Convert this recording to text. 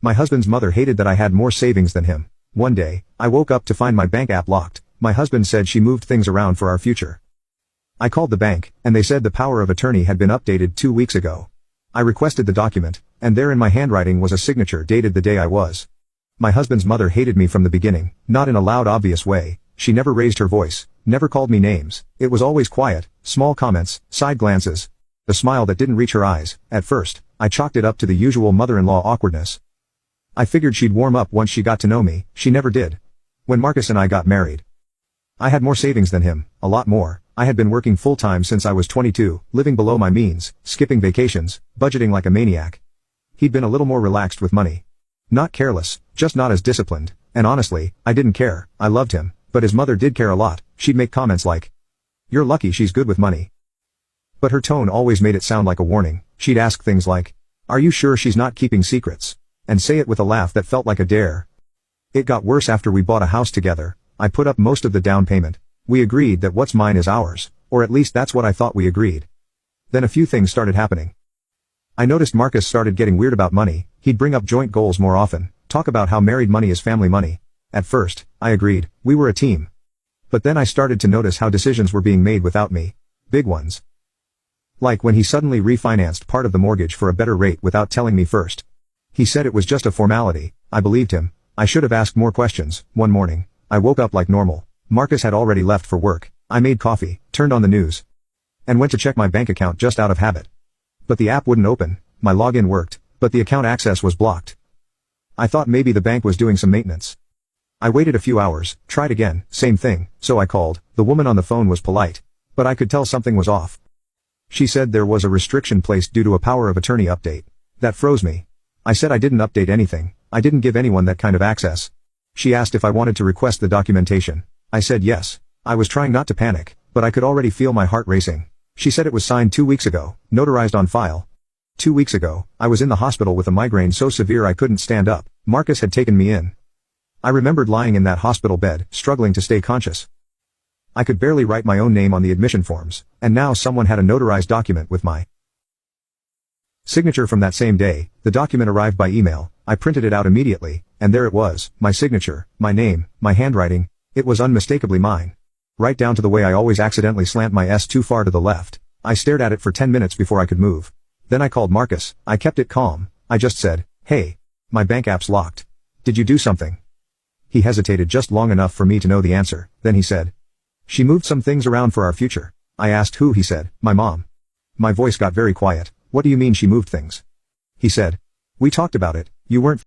My husband's mother hated that I had more savings than him. One day, I woke up to find my bank app locked. My husband said she moved things around for our future. I called the bank, and they said the power of attorney had been updated 2 weeks ago. I requested the document, and there in my handwriting was a signature dated the day I was. My husband's mother hated me from the beginning, not in a loud obvious way. She never raised her voice, never called me names. It was always quiet, small comments, side glances. The smile that didn't reach her eyes. At first, I chalked it up to the usual mother-in-law awkwardness. I figured she'd warm up once she got to know me. She never did. When Marcus and I got married, I had more savings than him, a lot more. I had been working full-time since I was 22, living below my means, skipping vacations, budgeting like a maniac. He'd been a little more relaxed with money. Not careless, just not as disciplined, and honestly, I didn't care. I loved him, but his mother did care a lot. She'd make comments like, "You're lucky she's good with money." But her tone always made it sound like a warning. She'd ask things like, "Are you sure she's not keeping secrets?" And say it with a laugh that felt like a dare. It got worse after we bought a house together. I put up most of the down payment. We agreed that what's mine is ours, or at least that's what I thought we agreed. Then a few things started happening. I noticed Marcus started getting weird about money. He'd bring up joint goals more often, talk about how married money is family money. At first, I agreed, we were a team. But then I started to notice how decisions were being made without me. Big ones. Like when he suddenly refinanced part of the mortgage for a better rate without telling me first. He said it was just a formality. I believed him. I should have asked more questions. One morning, I woke up like normal. Marcus had already left for work. I made coffee, turned on the news, and went to check my bank account just out of habit. But the app wouldn't open. My login worked, but the account access was blocked. I thought maybe the bank was doing some maintenance. I waited a few hours, tried again, same thing, so I called. The woman on the phone was polite, but I could tell something was off. She said there was a restriction placed due to a power of attorney update. That froze me. I said I didn't update anything. I didn't give anyone that kind of access. She asked if I wanted to request the documentation. I said yes. I was trying not to panic, but I could already feel my heart racing. She said it was signed 2 weeks ago, notarized on file. 2 weeks ago, I was in the hospital with a migraine so severe I couldn't stand up. Marcus had taken me in. I remembered lying in that hospital bed, struggling to stay conscious. I could barely write my own name on the admission forms, and now someone had a notarized document with my signature from that same day. The document arrived by email. I printed it out immediately, and there it was, my signature, my name, my handwriting. It was unmistakably mine. Right down to the way I always accidentally slant my S too far to the left. I stared at it for 10 minutes before I could move. Then I called Marcus. I kept it calm. I just said, "Hey, my bank app's locked. Did you do something?" He hesitated just long enough for me to know the answer. Then he said, "She moved some things around for our future." I asked who. He said, "My mom." My voice got very quiet. "What do you mean she moved things?" He said, "We talked about it. You weren't